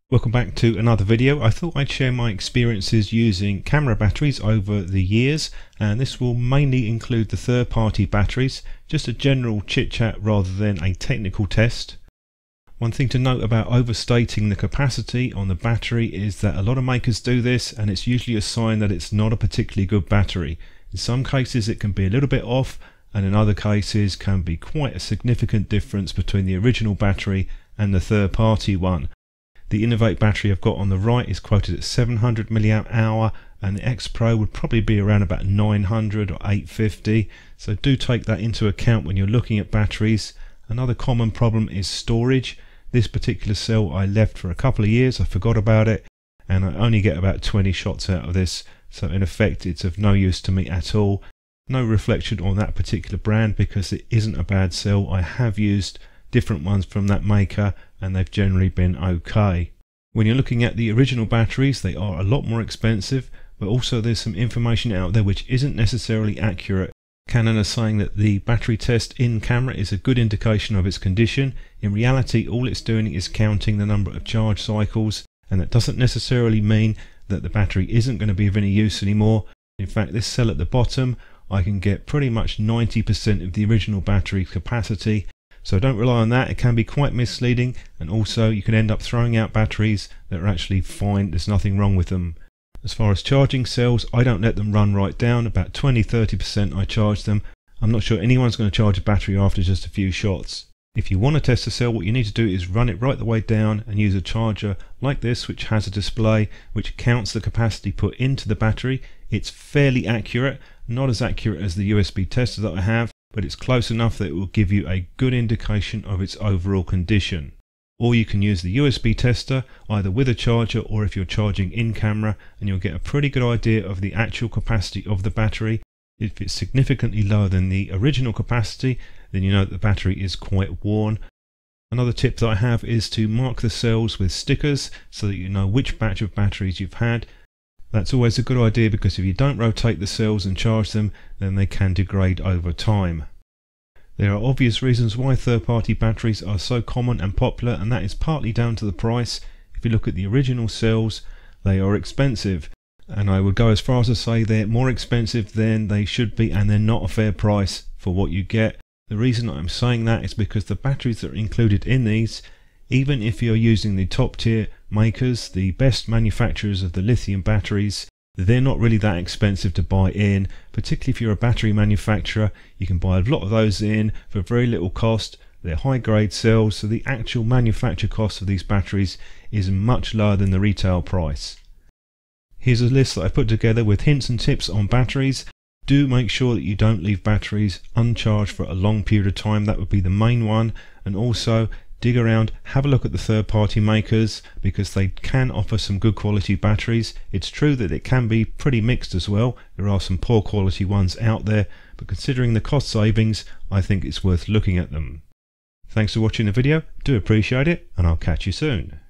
Welcome back to another video. I thought I'd share my experiences using camera batteries over the years, and this will mainly include the third-party batteries, just a general chit-chat rather than a technical test. One thing to note about overstating the capacity on the battery is that a lot of makers do this, and it's usually a sign that it's not a particularly good battery. In some cases it can be a little bit off, and in other cases can be quite a significant difference between the original battery and the third-party one. The Innovate battery I've got on the right is quoted at 700 mAh, and the X Pro would probably be around about 900 or 850, so do take that into account when you're looking at batteries. Another common problem is storage. This particular cell I left for a couple of years, I forgot about it, and I only get about 20 shots out of this, so in effect it's of no use to me at all. No reflection on that particular brand because it isn't a bad cell. I have used different ones from that maker and they've generally been okay. When you're looking at the original batteries, they are a lot more expensive, but also there's some information out there which isn't necessarily accurate. Canon are saying that the battery test in camera is a good indication of its condition. In reality, all it's doing is counting the number of charge cycles, and that doesn't necessarily mean that the battery isn't going to be of any use anymore. In fact, this cell at the bottom, I can get pretty much 90% of the original battery capacity. So don't rely on that, it can be quite misleading, and also you can end up throwing out batteries that are actually fine, there's nothing wrong with them. As far as charging cells, I don't let them run right down, about 20-30% I charge them. I'm not sure anyone's going to charge a battery after just a few shots. If you want to test a cell, what you need to do is run it right the way down and use a charger like this which has a display which counts the capacity put into the battery. It's fairly accurate, not as accurate as the USB tester that I have, but it's close enough that it will give you a good indication of its overall condition. Or you can use the USB tester either with a charger or if you're charging in camera, and you'll get a pretty good idea of the actual capacity of the battery. If it's significantly lower than the original capacity, then you know that the battery is quite worn. Another tip that I have is to mark the cells with stickers so that you know which batch of batteries you've had. That's always a good idea because if you don't rotate the cells and charge them, then they can degrade over time. There are obvious reasons why third-party batteries are so common and popular, and that is partly down to the price. If you look at the original cells, they are expensive, and I would go as far as to say they're more expensive than they should be, and they're not a fair price for what you get. The reason I'm saying that is because the batteries that are included in these, even if you're using the top tier makers, the best manufacturers of the lithium batteries, they're not really that expensive to buy in. Particularly if you're a battery manufacturer, you can buy a lot of those in for very little cost. They're high grade cells, so the actual manufacture cost of these batteries is much lower than the retail price. Here's a list that I put together with hints and tips on batteries. Do make sure that you don't leave batteries uncharged for a long period of time. That would be the main one. And also dig around, have a look at the third-party makers because they can offer some good quality batteries. It's true that it can be pretty mixed as well. There are some poor quality ones out there, but considering the cost savings, I think it's worth looking at them. Thanks for watching the video, do appreciate it, and I'll catch you soon.